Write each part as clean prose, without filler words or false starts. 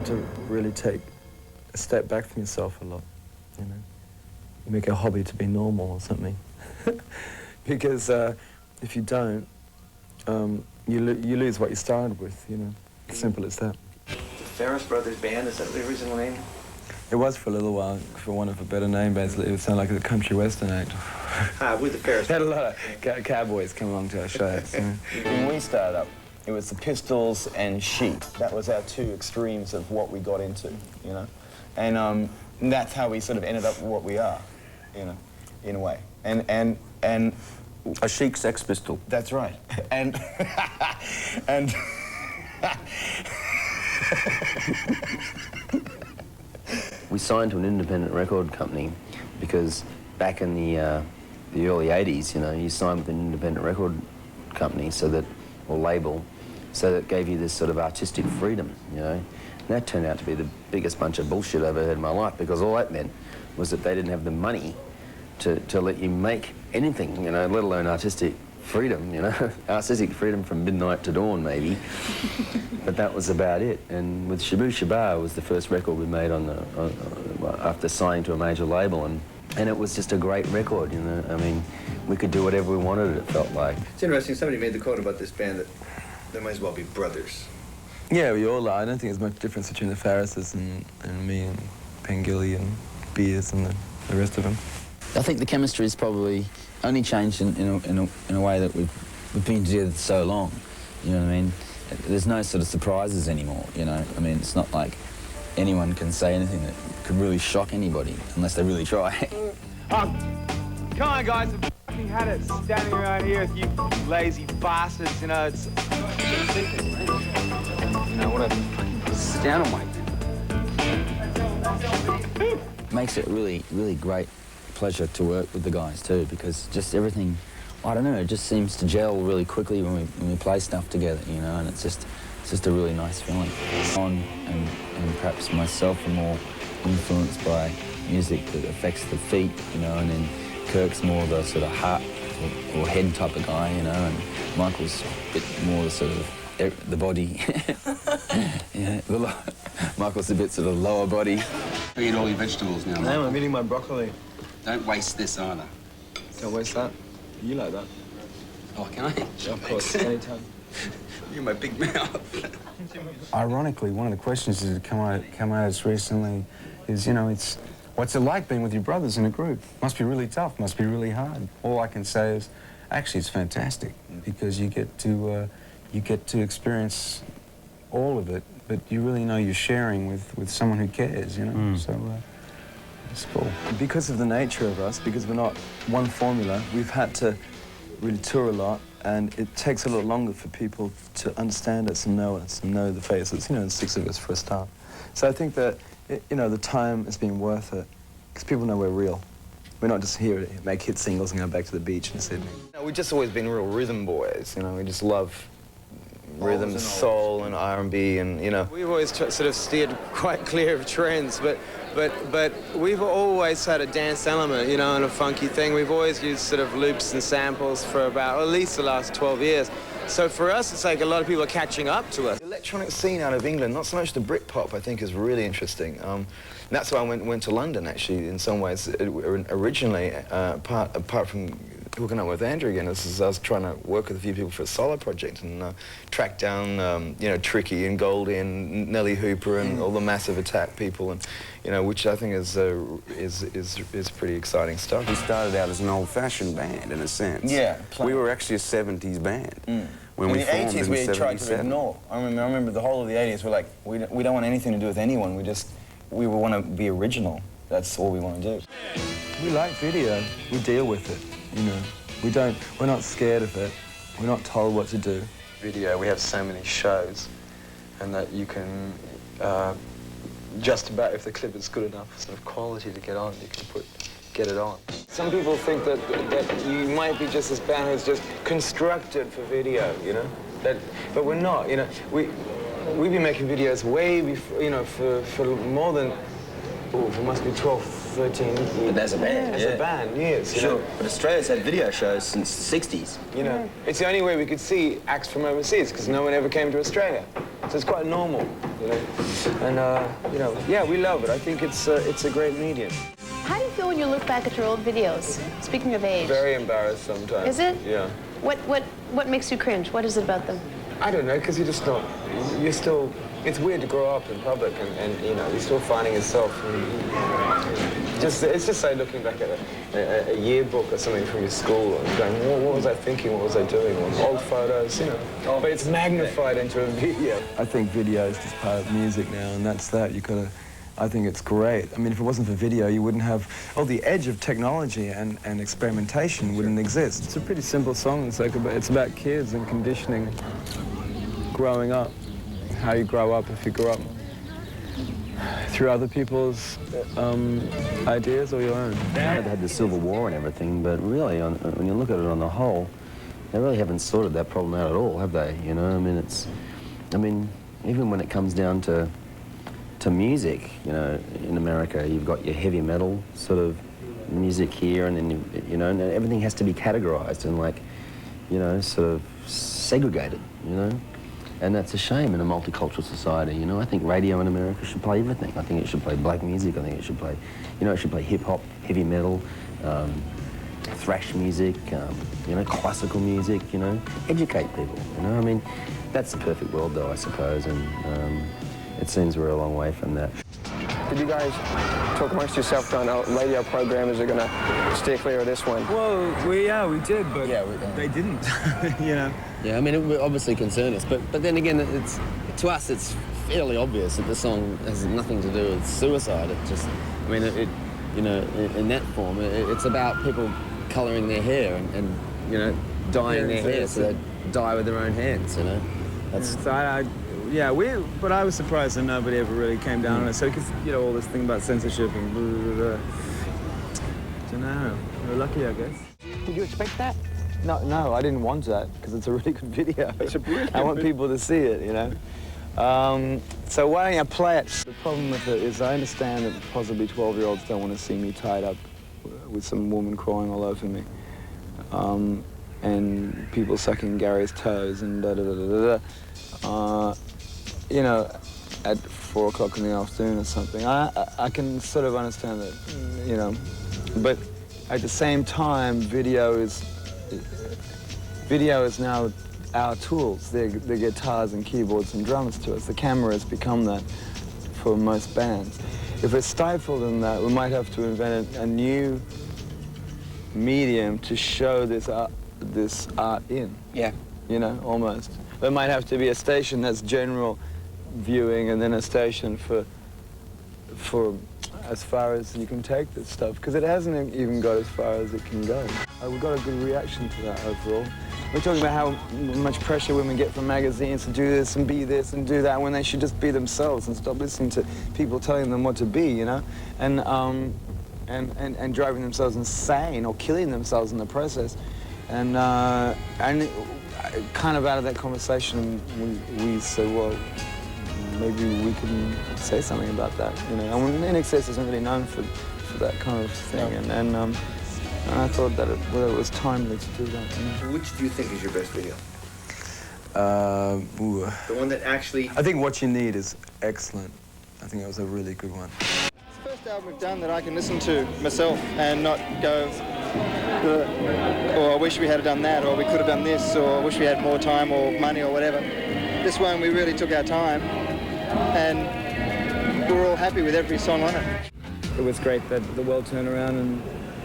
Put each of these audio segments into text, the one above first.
to really take a step back from yourself a lot, you know. You make a hobby to be normal or something. Because if you don't, you lose what you started with, you know. Simple as that. The Ferris Brothers Band, is that the original name? It was for a little while, for want of a better name, basically. It would sound like a country western act. With the Ferris. Had a lot of cowboys come along to our shows. You know? When we started up, it was the Pistols and Chic. That was our two extremes of what we got into, you know? And that's how we sort of ended up what we are, you know, in a way. And a chic Sex Pistol. That's right. And and we signed to an independent record company because back in the early 80s, you know, you signed with an independent record company or label, so that gave you this sort of artistic freedom, you know. And that turned out to be the biggest bunch of bullshit I've ever heard in my life, because all that meant was that they didn't have the money to let you make anything, you know, let alone artistic freedom, you know. Artistic freedom from midnight to dawn, maybe. But that was about it. And with Shaboo Shabaa was the first record we made after signing to a major label, and it was just a great record, you know. I mean, we could do whatever we wanted, it felt like. It's interesting, somebody made the quote about this band that they might as well be brothers. Yeah, we all are. I don't think there's much difference between the Ferrises and me and Pengilly and Beers and the rest of them. I think the chemistry has probably only changed in a way that we've been together so long, you know what I mean? There's no sort of surprises anymore, you know? I mean, it's not like anyone can say anything that could really shock anybody unless they really try. Come on, guys, I've fucking had it standing around here with you lazy bastards, you know, it's... You know, what a... Sit down and wait. Makes it a really, really great pleasure to work with the guys too, because just everything, I don't know, it just seems to gel really quickly when we play stuff together, you know, and it's just a really nice feeling. And perhaps myself are more influenced by music that affects the feet, you know, and then Kirk's more the sort of heart or head type of guy, you know, and Michael's a bit more the sort of the body. Yeah, Michael's a bit sort of lower body. Eat all your vegetables now, mate. I'm eating my broccoli. Don't waste this either. Don't waste that. You like that? Oh, can I? Yeah, of course, anytime. You're my big mouth. Ironically, one of the questions that come at us recently is, you know, it's what's it like being with your brothers in a group? Must be really tough, must be really hard. All I can say is, actually, it's fantastic because you get to experience all of it, but you really know you're sharing with someone who cares, you know. So it's cool. Because of the nature of us, because we're not one formula, we've had to really tour a lot, and it takes a lot longer for people to understand us and know the faces, you know, the 6 of us for a start. So I think that, you know, the time has been worth it, because people know we're real. We're not just here to make hit singles and go back to the beach in Sydney. No, we've just always been real rhythm boys, you know. We just love rhythm, soul, and R&B, and, you know. We've always sort of steered quite clear of trends, but we've always had a dance element, you know, and a funky thing. We've always used sort of loops and samples for about at least the last 12 years. So for us, it's like a lot of people are catching up to us. The electronic scene out of England, not so much the Britpop, I think is really interesting. That's why I went to London, actually, in some ways. Originally, apart from hooking up with Andrew again, I was trying to work with a few people for a solo project and track down, you know, Tricky and Goldie and Nelly Hooper and all the Massive Attack people, and you know, which I think is pretty exciting stuff. We started out as an old-fashioned band, in a sense. Yeah. We were actually a 70s band. When we in the formed 80s, in we tried to 77. ignore. I remember the whole of the 80s, we're like, we don't want anything to do with anyone. We want to be original. That's all we want to do. We like video. We deal with it, you know. We're not scared of it. We're not told what to do. Video, we have so many shows, and that you can just about, if the clip is good enough sort of quality to get on, you can get it on. Some people think that you might be just this band who's just constructed for video, you know? But we're not, you know. We've been making videos way before, you know, for more than, it must be 12, 13 years. But as a band, As a band, years, you know? But Australia's had video shows since the 60s. You know, it's the only way we could see acts from overseas, because no one ever came to Australia. So it's quite normal. you know. And, you know, yeah, we love it. I think it's a great medium. How do you feel when you look back at your old videos? Speaking of age. Very embarrassed sometimes. Is it? Yeah. What makes you cringe? What is it about them? I don't know, because you're still, it's weird to grow up in public and you know, you're still finding yourself. It's just like looking back at a yearbook or something from your school and going, what was I thinking, what was I doing? Old photos, you know. But it's magnified into a video. I think video is just part of music now, and that's that. I think it's great. I mean, if it wasn't for video, you wouldn't have, the edge of technology and experimentation wouldn't exist. It's a pretty simple song. It's about kids and conditioning, growing up, how you grow up if you grow up through other people's ideas or your own. They had the Civil War and everything, but really, when you look at it on the whole, they really haven't sorted that problem out at all, have they? You know, I mean, even when it comes down to music, you know, in America, you've got your heavy metal sort of music here, and then, you know, and everything has to be categorized and, like, you know, sort of segregated, you know? And that's a shame in a multicultural society, you know? I think radio in America should play everything. I think it should play black music. I think it should play, you know, it should play hip-hop, heavy metal, thrash music, you know, classical music, you know? Educate people, you know? I mean, that's the perfect world, though, I suppose, and it seems we're a long way from that. Did you guys talk amongst yourself going, radio programmers are going to steer clear of this one? Well, we did, but they didn't, you know. Yeah, I mean, it would obviously concern us, but then again, to us, it's fairly obvious that the song has nothing to do with suicide. It just, I mean, you know, in that form, it's about people colouring their hair and you know, dyeing their hair so they die with their own hands, you know. That's. So but I was surprised that nobody ever really came down on it. So, because, you know, all this thing about censorship and blah, blah, blah. I don't know. We're lucky, I guess. Did you expect that? No, I didn't want that, because it's a really good video. It's a brilliant I want people to see it, you know. So why don't you play it? The problem with it is I understand that possibly 12-year-olds don't want to see me tied up with some woman crawling all over me. And people sucking Gary's toes and da-da-da-da-da. You know, at 4 o'clock in the afternoon or something. I can sort of understand that, you know, but at the same time, video is now our tools. They're guitars and keyboards and drums to us. The camera has become that for most bands. If we're stifled in that, we might have to invent a new medium to show this art in. Yeah. You know, almost. There might have to be a station that's general viewing, and then a station for as far as you can take this stuff, because it hasn't even got as far as it can go. We got a good reaction to that overall. We're talking about how much pressure women get from magazines to do this and be this and do that, when they should just be themselves and stop listening to people telling them what to be, you know, and driving themselves insane or killing themselves in the process, and kind of out of that conversation, we said, well, maybe we can say something about that, you know. And Inxs isn't really known for that kind of thing, and I thought that it was timely to do that. You know? Which do you think is your best video? The one that actually... I think What You Need is excellent. I think that was a really good one. It's the first album we've done that I can listen to myself and not go, or I wish we had done that, or we could have done this, or I wish we had more time or money or whatever. This one, we really took our time, and we were all happy with every song on it. It was great that the world turned around and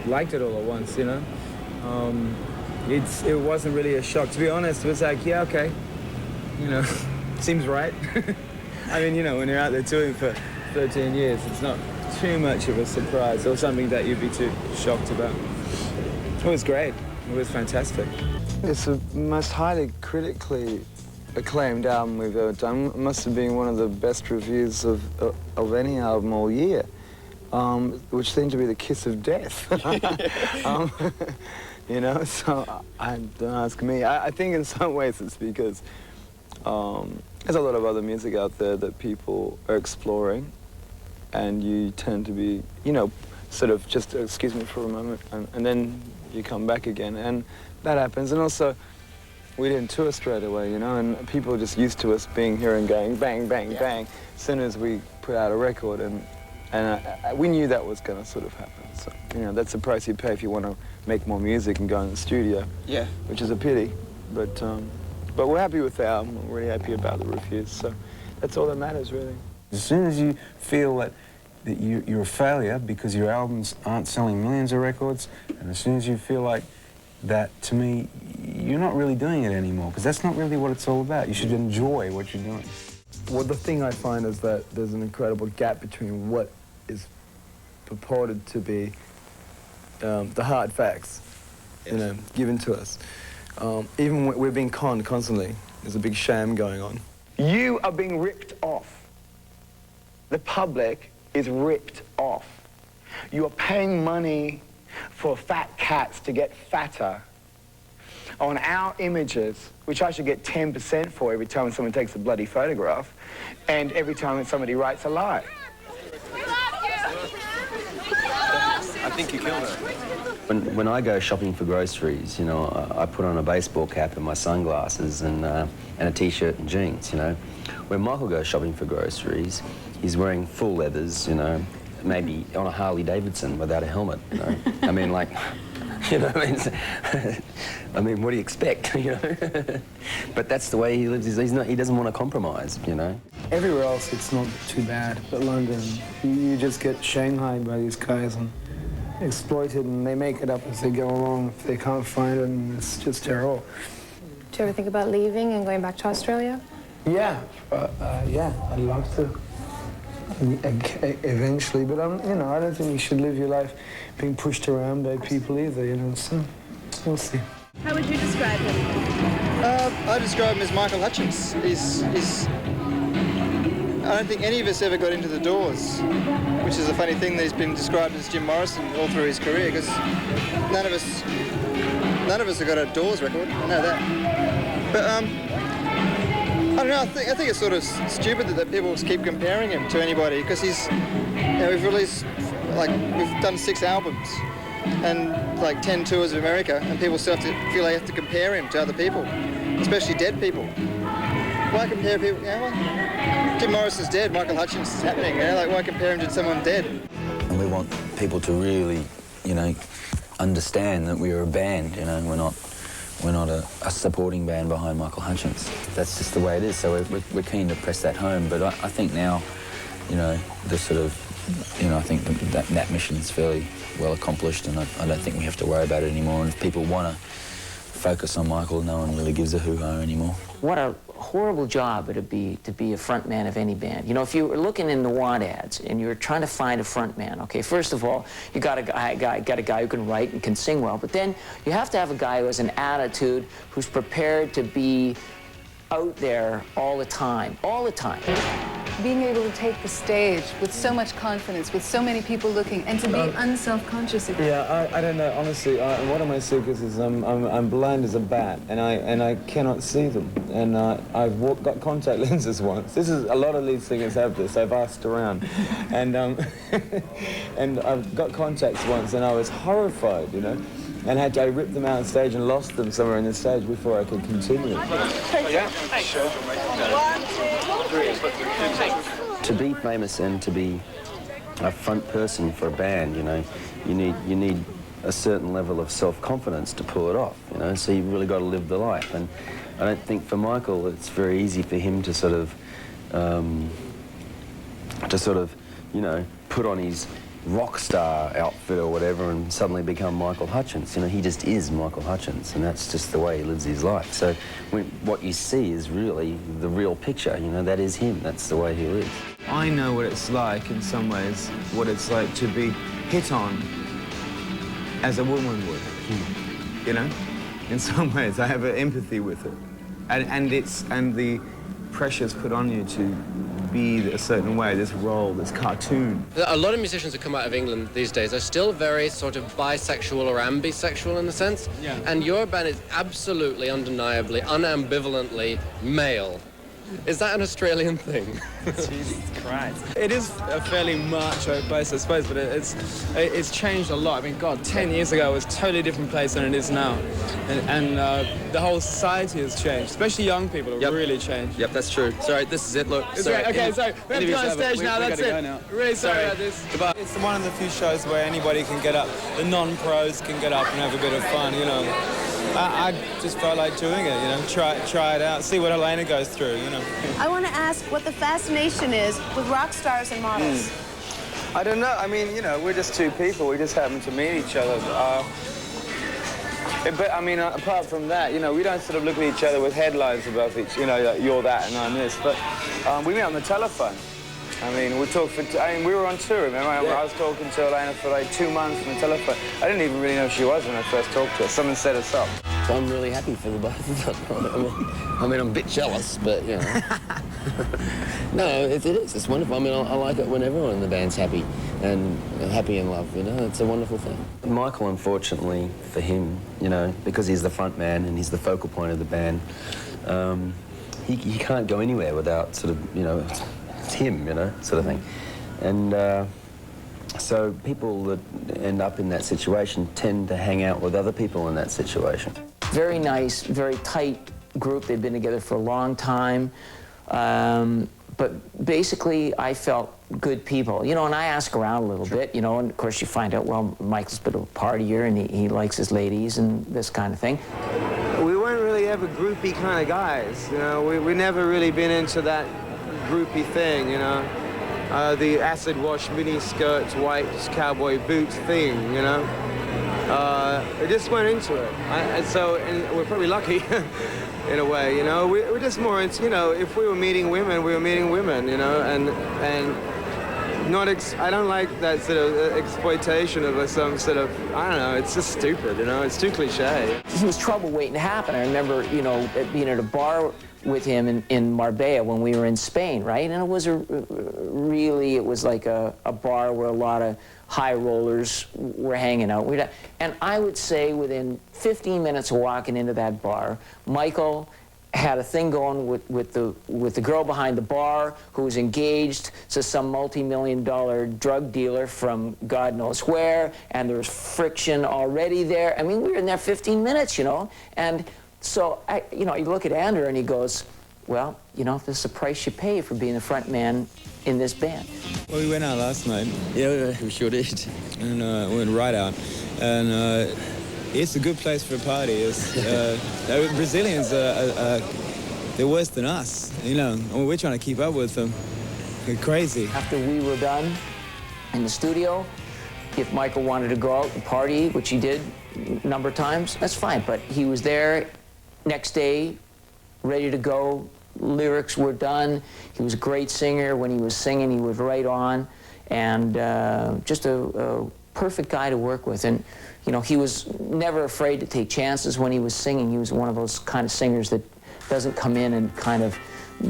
liked it all at once, you know. It wasn't really a shock. To be honest, it was like, yeah, okay, you know, seems right. I mean, you know, when you're out there touring for 13 years, it's not too much of a surprise or something that you'd be too shocked about. It was great. It was fantastic. It's the most highly critically acclaimed album we've ever done. It must have been one of the best reviews of any album all year, which seemed to be the kiss of death. You know, so don't ask me. I think in some ways it's because there's a lot of other music out there that people are exploring, and you tend to be, you know, sort of just excuse me for a moment, and then you come back again, and that happens. And also, we didn't tour straight away, you know, and people are just used to us being here and going bang, bang, bang, as soon as we put out a record, and we knew that was going to sort of happen. So, you know, that's the price you pay if you want to make more music and go in the studio. Yeah. Which is a pity, but we're happy with the album. We're really happy about the reviews, so that's all that matters, really. As soon as you feel that you're a failure because your albums aren't selling millions of records, and as soon as you feel like that, to me, you're not really doing it anymore, because that's not really what it's all about. You should enjoy what you're doing. Well, the thing I find is that there's an incredible gap between what is purported to be the hard facts, you know, given to us. Even when we're being conned constantly. There's a big sham going on. You are being ripped off. The public is ripped off. You are paying money for fat cats to get fatter on our images, which I should get 10% for every time someone takes a bloody photograph, and every time somebody writes a lie. I think you killed her. When I go shopping for groceries, you know, I put on a baseball cap and my sunglasses and a t-shirt and jeans, you know. When Michael goes shopping for groceries, he's wearing full leathers, you know, maybe on a Harley Davidson without a helmet, you know. I mean, like, you know, I mean, what do you expect, you know? But that's the way he lives. He doesn't want to compromise, you know. Everywhere else, it's not too bad, but London, you just get shanghaied by these guys and exploited, and they make it up as they go along. If they can't find it, and it's just terrible. Do you ever think about leaving and going back to Australia? Yeah, yeah, I'd love to. Eventually, but you know, I don't think you should live your life being pushed around by people either, you know, so we'll see. How would you describe him? I describe him as Michael Hutchins. I don't think any of us ever got into the Doors, which is a funny thing that he's been described as Jim Morrison all through his career, because none of us have got a Doors record. I know that. But I don't know. I think it's sort of stupid that people keep comparing him to anybody, because he's, you know, we've released, like, we've done 6 albums and like 10 tours of America, and people still have to feel they have to compare him to other people, especially dead people. Why compare people? You know, Jim Morrison's dead, Michael Hutchins is happening. You know, like, why compare him to someone dead? And we want people to really, you know, understand that we are a band. You know, we're not a supporting band behind Michael Hutchins. That's just the way it is. So we're keen to press that home. But I think now, you know, the sort of, you know, I think that mission is fairly well accomplished, and I don't think we have to worry about it anymore. And if people want to focus on Michael, no one really gives a hoo-ha anymore. What a horrible job it'd be to be a front man of any band. You know, if you were looking in the want ads and you're trying to find a front man, okay, first of all, you got a guy who can write and can sing well, but then you have to have a guy who has an attitude, who's prepared to be out there all the time, Being able to take the stage with so much confidence, with so many people looking, and to be unself-conscious about it. Yeah, I don't know, honestly, one of my secrets is I'm blind as a bat, and I cannot see them. And I've got contact lenses once. This is, a lot of lead singers have this, I've asked around. And, and I've got contacts once, and I was horrified, you know? And I ripped them out on stage and lost them somewhere in the stage before I could continue. Yeah, sure. 1, 2, 3. To be famous and to be a front person for a band, you know, you need a certain level of self-confidence to pull it off, you know, so you've really got to live the life. And I don't think for Michael it's very easy for him to sort of, you know, put on his rock star outfit or whatever and suddenly become Michael Hutchins. You know, he just is Michael Hutchins, and that's just the way he lives his life. So what you see is really the real picture, you know, that is him, that's the way he lives. I know what it's like, in some ways, what it's like to be hit on as a woman would, you know? In some ways, I have an empathy with it. And the pressure's put on you to be a certain way, this role, this cartoon. A lot of musicians who come out of England these days are still very sort of bisexual or ambisexual in a sense. Yeah. And your band is absolutely, undeniably, unambivalently male. Is that an Australian thing? Jesus Christ. It is a fairly macho place, I suppose, but it's changed a lot. I mean, God, 10 years ago it was a totally different place than it is now. And the whole society has changed, especially young people have really changed. Yep, that's true. Sorry, this is it, look. Sorry, okay, sorry, we have to go on stage now, that's it. Now. Really sorry about this. Goodbye. It's one of the few shows where anybody can get up, the non-pros can get up and have a bit of fun, you know. I just felt like doing it, you know, try it out, see what Elena goes through, you know. I want to ask what the fascination is with rock stars and models. I don't know. I mean, you know, we're just two people. We just happen to meet each other. But, I mean, apart from that, you know, we don't sort of look at each other with headlines above each, you know, like, you're that and I'm this. But we met on the telephone. I mean, we talked for, we were on tour, remember? I was talking to Elena for like 2 months on the telephone. I didn't even really know who she was when I first talked to her. Someone set us up. So I'm really happy for the both of them. I mean, I'm a bit jealous, but, you know. No, it is. It's wonderful. I mean, I like it when everyone in the band's happy and happy in love, you know. It's a wonderful thing. Michael, unfortunately, for him, you know, because he's the front man and he's the focal point of the band, he can't go anywhere without sort of, you know, it's him, you know, sort of thing. And so people that end up in that situation tend to hang out with other people in that situation. Very nice, very tight group. They've been together for a long time. But basically, I felt good people. You know, and I ask around a little bit, you know, and of course you find out, well, Michael's a bit of a partier and he likes his ladies and this kind of thing. We weren't really ever groupie kind of guys, you know. We never really been into that groupie thing, you know. The acid wash mini skirts, white cowboy boots thing, you know. We just went into it. And we're probably lucky in a way, you know. We're just more into, you know, if we were meeting women, we were meeting women, you know, and not, I don't like that sort of exploitation of some sort of, I don't know, it's just stupid, you know, it's too cliche. It was trouble waiting to happen. I remember, you know, being at a bar with him in Marbella when we were in Spain, right? And it was it was like a bar where a lot of high rollers were hanging out. And I would say within 15 minutes of walking into that bar, Michael had a thing going with the girl behind the bar who was engaged to some multi-million-dollar drug dealer from God knows where, and there was friction already there. I mean, we were in there 15 minutes, you know, and so, you know, you look at Andrew and he goes, well, you know, this is the price you pay for being the front man in this band. Well, we went out last night. Yeah, we sure did. And we went right out. And it's a good place for a party. It's, Brazilians, they're worse than us, you know. And we're trying to keep up with them. They're crazy. After we were done in the studio, if Michael wanted to go out and party, which he did a number of times, that's fine. But he was there next day, ready to go. Lyrics were done. He was a great singer. When he was singing, he was right on. And just a perfect guy to work with. And, you know, he was never afraid to take chances when he was singing. He was one of those kind of singers that doesn't come in and kind of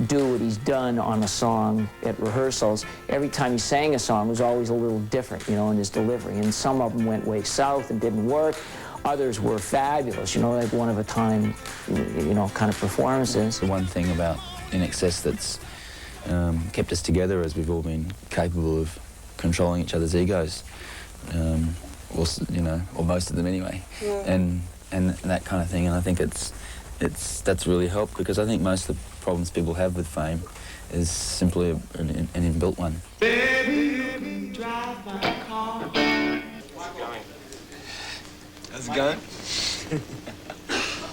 do what he's done on a song at rehearsals. Every time he sang a song, it was always a little different, you know, in his delivery. And some of them went way south and didn't work. Others were fabulous, you know, like one-of-a-time, you know, kind of performances. The one thing about Inxs that's kept us together is we've all been capable of controlling each other's egos, or, you know, or most of them anyway, and that kind of thing. And I think that's really helped, because I think most of the problems people have with fame is simply an inbuilt one. Baby, you can drive my car. How's it going?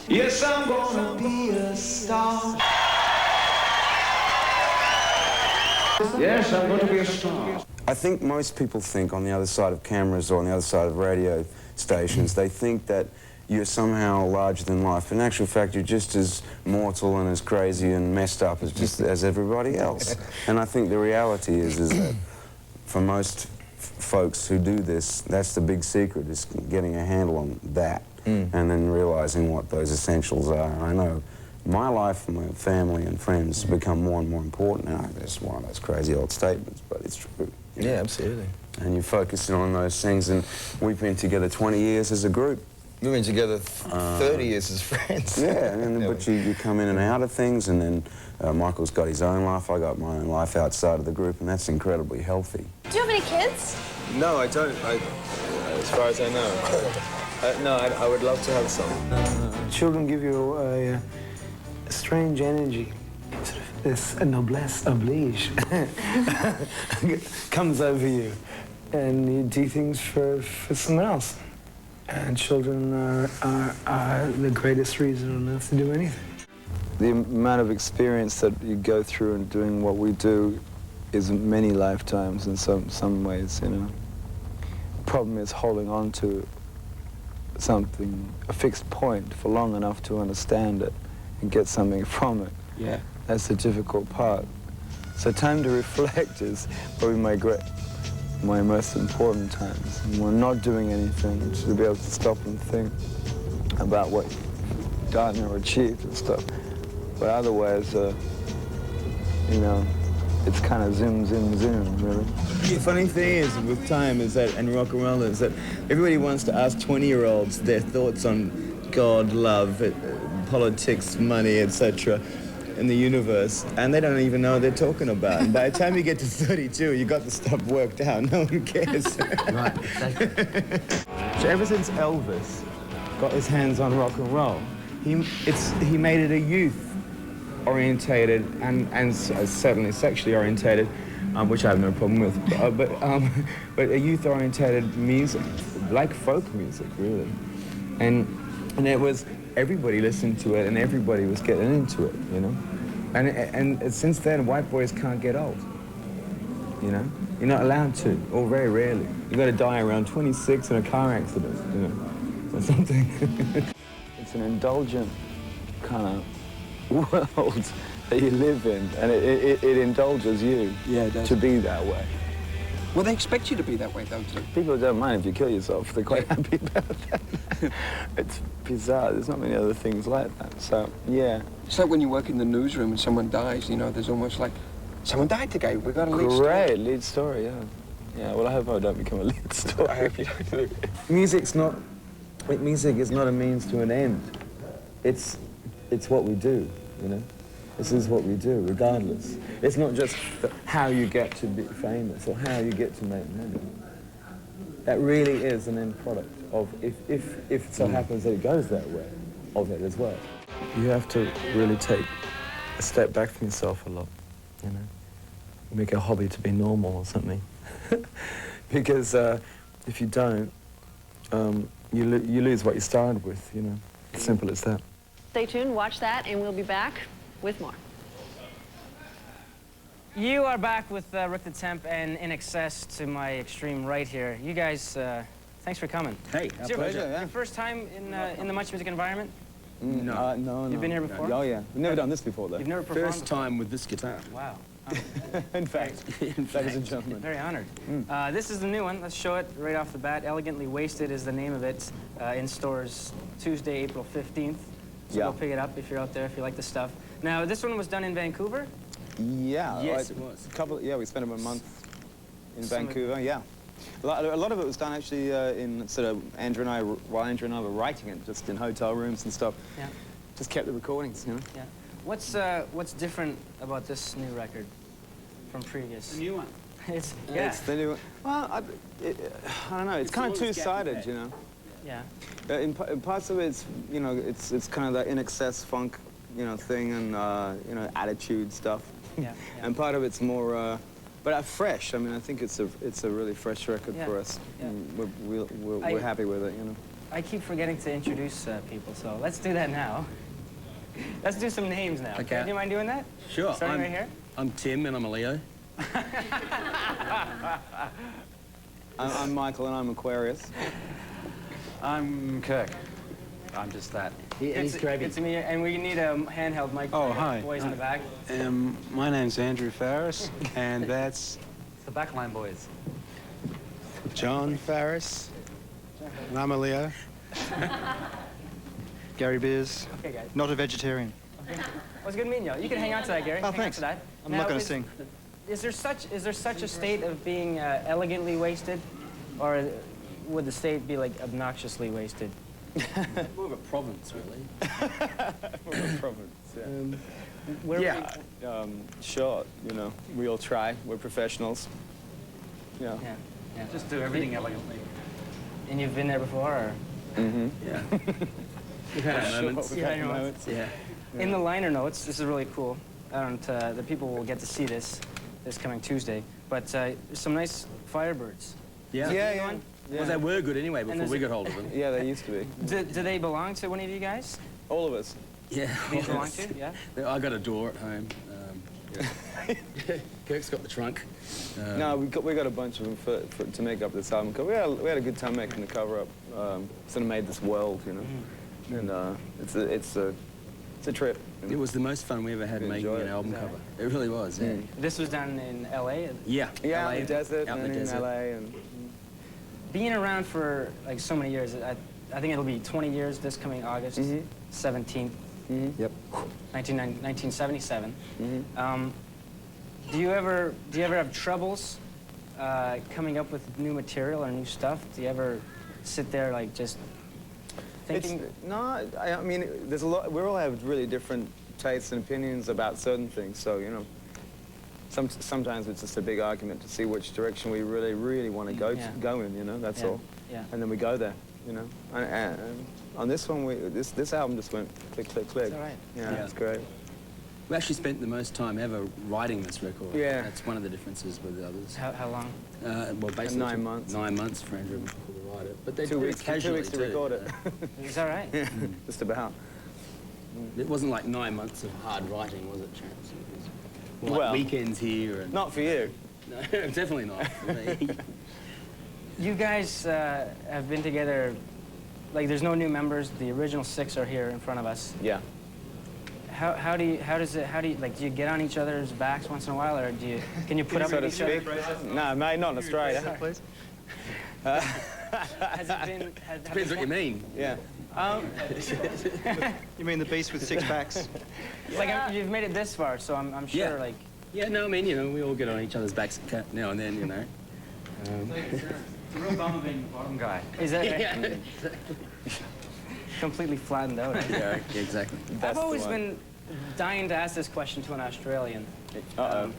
Yes, I'm gonna be a star. Yes, I'm going to be a star. I think most people think on the other side of cameras or on the other side of radio stations, they think that you're somehow larger than life. In actual fact, you're just as mortal and as crazy and messed up as everybody else. And I think the reality is that for most folks who do this, that's the big secret, is getting a handle on that and then realizing what those essentials are. And I know my life and my family and friends become more and more important now. It's one of those crazy old statements, but it's true. Yeah, absolutely. And you're focusing on those things, and we've been together 20 years as a group. We've been together 30 years as friends. Yeah, but you come in and out of things, and then Michael's got his own life, I got my own life outside of the group, and that's incredibly healthy. Do you have any kids? No, I don't. As far as I know. No, I would love to have some. Children give you a strange energy. Sort of this noblesse oblige comes over you, and you do things for someone else. And children are the greatest reason on earth to do anything. The amount of experience that you go through in doing what we do is many lifetimes in some ways, you know. The problem is holding on to something, a fixed point, for long enough to understand it and get something from it. Yeah. That's the difficult part. So time to reflect is probably my most important times. And we're not doing anything to be able to stop and think about what you've done or achieved and stuff. But otherwise, you know, it's kind of zoom, zoom, zoom, really. The funny thing is with time is that, and rock and roll, is that everybody wants to ask 20-year-olds their thoughts on God, love, politics, money, etc. in the universe, and they don't even know what they're talking about. And by the time you get to 32, you got the stuff worked out. No one cares. Right. So ever since Elvis got his hands on rock and roll, he made it a youth-orientated and certainly sexually orientated, which I have no problem with, but a youth-orientated music, like folk music, really. And it was, everybody listened to it and everybody was getting into it, you know? And since then, white boys can't get old, you know? You're not allowed to, or very rarely. You got to die around 26 in a car accident, you know, or something. It's an indulgent kind of world that you live in, and it indulges you to be that way. Well, they expect you to be that way, don't they? People don't mind if you kill yourself. They're quite happy about that. It's bizarre. There's not many other things like that. So, yeah. It's like when you work in the newsroom and someone dies, you know, there's almost like, someone died today, we got a lead story. Great, lead story, yeah. Yeah, well, I hope I don't become a lead story. I hope you don't do it. Music is not a means to an end. It's what we do, you know? This is what we do, regardless. It's not just how you get to be famous or how you get to make money. That really is an end product of, if it so happens that it goes that way, of it as well. You have to really take a step back from yourself a lot, you know? Make a hobby to be normal or something. Because if you don't, you lose what you started with, you know? As simple as that. Stay tuned, watch that, and we'll be back with more. You are back with Rick the Temp and Inxs to my extreme right here. You guys, thanks for coming. Hey, our pleasure, yeah. Your first time in the Much Music environment? No. You've been here before? Oh, yeah. We've never done this before, though. You've never performed First time with this guitar. Wow. In fact, ladies and gentlemen. Very honored. This is the new one. Let's show it right off the bat. Elegantly Wasted is the name of it. In stores Tuesday, April 15th. So go pick it up if you're out there, if you like the stuff. Now, this one was done in Vancouver? Yeah. Yes, it was. We spent about a month in Vancouver, yeah. A lot of it was done actually in sort of while Andrew and I were writing it, just in hotel rooms and stuff. Yeah. Just kept the recordings, you know? Yeah. What's different about this new record from previous? The new one. It's the new one. Well, I don't know. It's kind of two-sided, you know. Yeah. In parts of it's, you know, it's kind of that Inxs funk, you know, thing and you know, attitude stuff. Yeah. And part of it's more, but fresh. I mean, I think it's a really fresh record for us. Yeah. We're happy with it, you know. I keep forgetting to introduce people, so let's do that now. Let's do some names now. Okay. Do you mind doing that? Sure. Starting right here. I'm Tim and I'm a Leo. I'm Michael and I'm Aquarius. I'm Kirk. I'm just that. He's Gravy. Good to meet you. And we need a handheld mic for the boys in the back. My name's Andrew Farris, and that's... It's the Backline Boys. John Farris. And I'm a Leo. Gary Beers. Okay, guys. Not a vegetarian. Okay. Well, it's good meeting you. You can hang on to that, Gary. Oh, hang thanks. On to that. I'm not going to sing. Is there such a state of being elegantly wasted, or would the state be like obnoxiously wasted? More of a province, really. More of a province, yeah. Where Sure, you know, we all try. We're professionals. Yeah. Yeah. Just do everything elegantly. And you've been there before, or? Mm-hmm. Yeah. We've had our moments. We've had moments. Yeah. In the liner notes, this is really cool. I don't. The people will get to see this coming Tuesday. But some nice Firebirds. Yeah. Yeah. Well, they were good anyway before we got hold of them. Yeah, they used to be. Do they belong to one of you guys? All of us. Yeah. These belong to? Yeah. I got a door at home. Kirk's got the trunk. No, we got a bunch of them to make up this album. We had a good time making the cover up. Sort of made this world, you know. And it's a trip. It was the most fun we ever had making an album cover. It really was. Yeah. This was done in LA. Yeah. Yeah, LA, in the desert, out in and the in desert. LA, and Being around for like so many years, I think it'll be 20 years this coming August 17th. Yep. 1977. Do you ever have troubles coming up with new material or new stuff? Do you ever sit there like just thinking? I mean, there's a lot. We all have really different tastes and opinions about certain things. So you know, sometimes it's just a big argument to see which direction we really want to go in. You know, that's all. Yeah. And then we go there. You know, and on this one, this album just went click. That's all right. Yeah, it's great. We actually spent the most time ever writing this record. Yeah. That's one of the differences with the others. How long? Well, basically 9 months. 9 months for Andrew and Michael to write it. But they 2 did weeks. it casually 2 weeks to too, record it. Is that right? Yeah, just about. It wasn't like 9 months of hard writing, was it, Chance? It was more like Well, weekends here. And not for you. No, definitely not for me. You guys have been together. Like, there's no new members. The original 6 are here in front of us. Yeah. How do you like, do you get on each other's backs once in a while, or can you put up with each other? No, mate, not in Australia. Please. Has it been? Depends what you mean. Yeah. You mean the beast with 6 packs? Like, you've made it this far, so I'm sure, Yeah. like... Yeah, no, I mean, you know, we all get on each other's backs now and then, you know. It's a real bummer being the bottom guy. Is that right? Yeah. Completely flattened out. Yeah, exactly. I've always been dying to ask this question to an Australian. Uh-oh.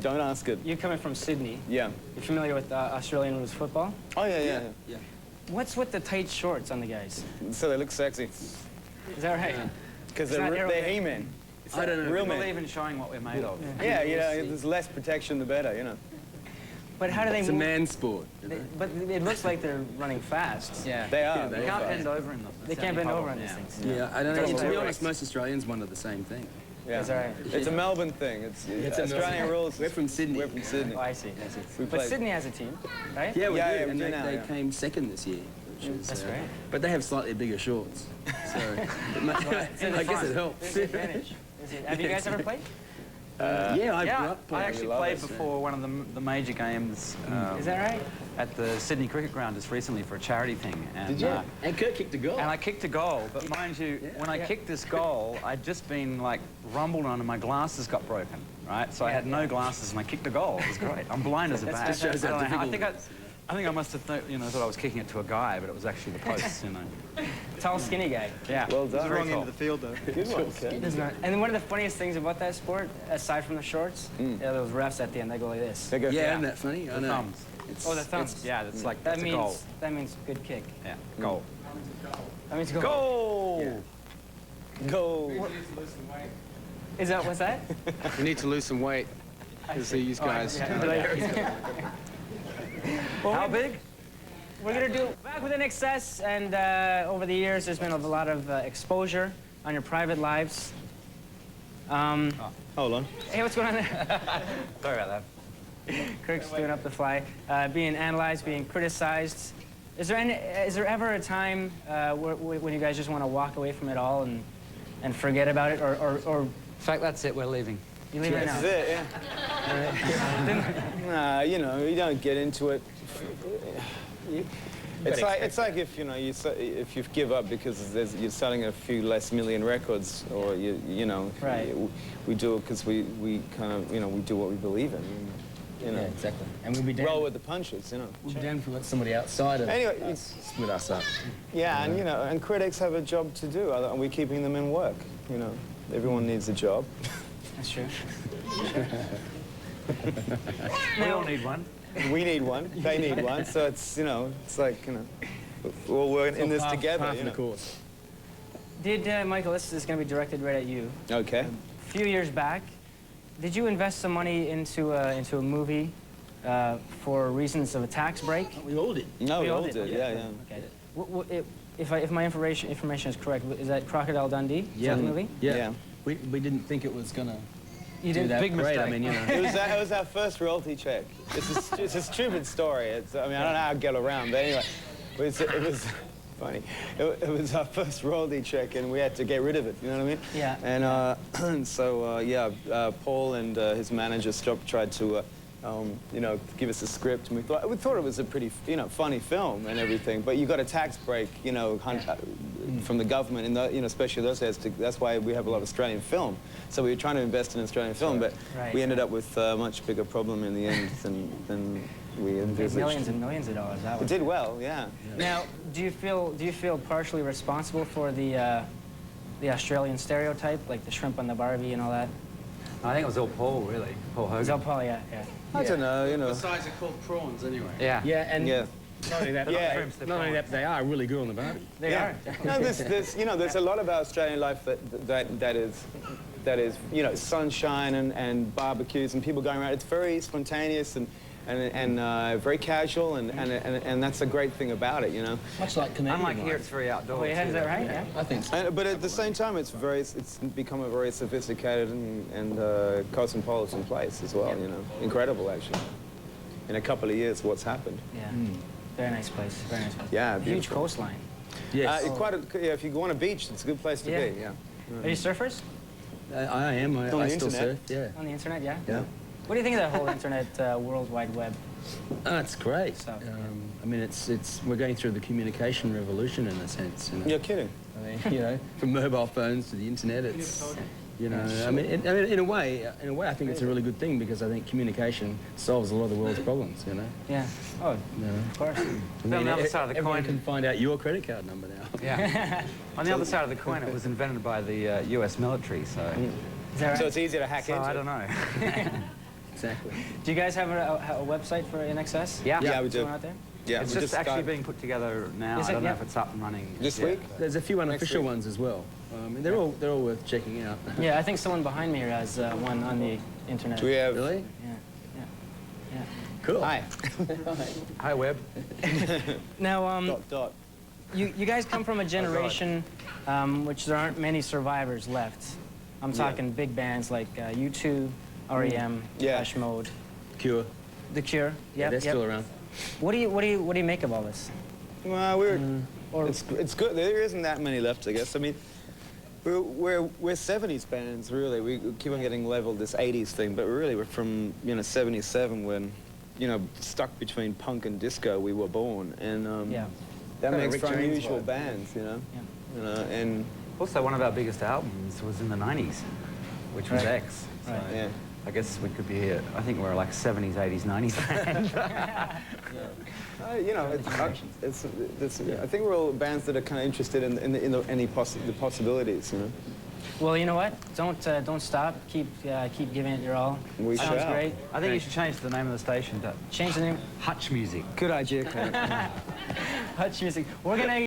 Don't ask it. You're coming from Sydney. Yeah. You're familiar with Australian rules football? Oh, yeah. What's with the tight shorts on the guys? So they look sexy. Is that right? Because It's not they're He-Men. I don't know. Real We men. believe in showing what we're made of. Yeah, you know, there's less protection, the better, you know. But how do they It's a move? man sport. You know? But it looks like they're running fast. Yeah. They are. They can't bend over in them. They can't bend over on these things. Yeah, I don't know. Don't To be worry. honest, most Australians wonder the same thing. Yeah. Is that right? It's a Melbourne thing. It's a Australian Melbourne- rules. We're from Sydney. We're from Sydney. Oh, I see. We But play- Sydney has a team, right? Yeah, we Yeah, do. yeah, we And do they, now, they yeah. came second this year. Which is, That's right. But they have slightly bigger shorts. So I guess it helps. There's an advantage. Have you guys ever played? Yeah, I grew Yeah, up I playing. actually love played it. before one of the major games. Is that right? At the Sydney Cricket Ground just recently for a charity thing. And, Did you? And Kurt kicked a goal. And I kicked a goal, but mind you, when I kicked this goal, I'd just been like rumbled on and my glasses got broken, right? So I had no glasses and I kicked a goal. It was great. I'm blind as a bat. just shows how I don't know how- difficult I think I must have thought I was kicking it to a guy, but it was actually the posts, you know. Tall, skinny guy. Yeah. Well It's done. the wrong end of the field, though. Good one, Kurt. And then one of the funniest things about that sport, aside from the shorts, those refs at the end, they go like this. They go Yeah, fast. isn't that funny? I The know. thumbs. Oh, the thumbs. Yeah, it's like, That that's a goal. means good kick. Yeah, goal. That means go. Goal! Goal! Is that what's that? We need to lose some weight because these guys. How big? We're gonna do back with Inxs, and over the years, there's been a lot of exposure on your private lives. Hold on. Hey, what's going on there? Sorry about that. Kirk's doing up the fly, being analyzed, being criticized. Is there ever a time when you guys just want to walk away from it all and forget about it, or In fact, that's it. We're leaving. you leave it now? That's it, yeah. Nah, you know, you don't get into it. It's like if if you give up because you're selling a few less million records, or Right. we do it because we kind of we do what we believe in. you know. Yeah, exactly. And we'll be down. Roll with the punches, you know. We'll be down for let somebody outside of Anyway, us split us up. Yeah, and you know, and critics have a job to do, and we're keeping them in work. You know, everyone needs a job. That's true. We all need one. We need one. They need one. So it's, you know, it's like, you know, we're all working in this together. Half you of the know. course. Did, Michael, this is going to be directed right at you. Okay. A few years back, did you invest some money into a movie for reasons of a tax break? We all did. No, we all did. Yeah. Okay. If my information is correct, is that Crocodile Dundee? Yeah. Is that the movie? Yeah. We didn't think it was gonna. You do didn't. that Big great. mistake. I mean, you know. It was our first royalty check. It's a stupid story. It's, I mean, I don't know how to get around, but anyway, it was funny. It was our first royalty check, and we had to get rid of it. You know what I mean? Yeah. And so Paul and his manager tried to. You know, give us a script, and we thought it was a pretty, you know, funny film and everything. But you got a tax break, you know, from the government, in the, you know, especially those days. That's why we have a lot of Australian film. So we were trying to invest in Australian film, but we ended up with a much bigger problem in the end than we envisaged. Millions and millions of dollars. That It did well, yeah. Now, do you feel partially responsible for the Australian stereotype, like the shrimp on the Barbie and all that? I think it was all Paul, really. Paul Hogan. It was all Paul, yeah. I don't know, you know. Besides, they're called prawns anyway. Yeah. Yeah, and Yeah. not only that, they are really good on the Barbie. They are. No, there's you know, there's a lot of our Australian life that is you know, sunshine and barbecues and people going around. It's very spontaneous and very casual, and that's a great thing about it, you know. Much like Canadian. Unlike here, it's very outdoors. Oh, yeah, is that right? Yeah. I think so. But at the same time, it's become a very sophisticated and cosmopolitan place as well. You know, incredible actually. In a couple of years, what's happened? Yeah. Very nice place. Very nice place. Yeah, Huge beautiful. coastline. Yes. If you want a beach, it's a good place to be. Yeah. Are you surfers? I am. On the I still internet? surf. Yeah. On the internet, yeah? Yeah. What do you think of that whole internet, World Wide Web? Oh, it's great. Stuff? I mean, we're going through the communication revolution in a sense. You know? You're kidding. I mean, you know, from mobile phones to the internet, it's, you know, I mean, in a way, I think it's a really good thing because I think communication solves a lot of the world's problems. You know. Yeah. Oh, you know? of course. I mean, on the other side of the everyone coin, can find out your credit card number now. Yeah. On the other side of the coin, it was invented by the US military, so. Is that right? So it's easier to hack So into. I don't know. Exactly. Do you guys have a website for Inxs? Yeah, we do. Someone out there? Yeah, It's we just started- actually being put together now. Is I it? don't know Yeah. if it's up and running This yet, week? but- There's a few unofficial week. ones as well. They're all worth checking out. Yeah, I think someone behind me here has one on the internet. Do we have? Really? Yeah. Cool. Hi. Hi, Web. Now, Dot. you guys come from a generation which there aren't many survivors left. I'm talking big bands like U2, R.E.M., Depeche Mode, Cure. The Cure. Yeah, they're still around. What do you make of all this? Well, it's good. There isn't that many left, I guess. I mean, we're 70s bands, really. We keep on getting labeled this 80s thing, but really we're from, you know, 77 when, you know, stuck between punk and disco we were born, and that makes for unusual bands, you know. You know, and Also, one of our biggest albums was in the 90s, which was X. So yeah. I guess we could be here. I think we're like 70s, 80s, 90s band. You know, I think we're all bands that are kind of interested in the possibilities, you know. Well, you know what? Don't stop. Keep giving it your all. We Sounds shall. great. I think you should change the name of the station to Change the name. Hutch Music. Good idea, Clint. Hutch Music. We're gonna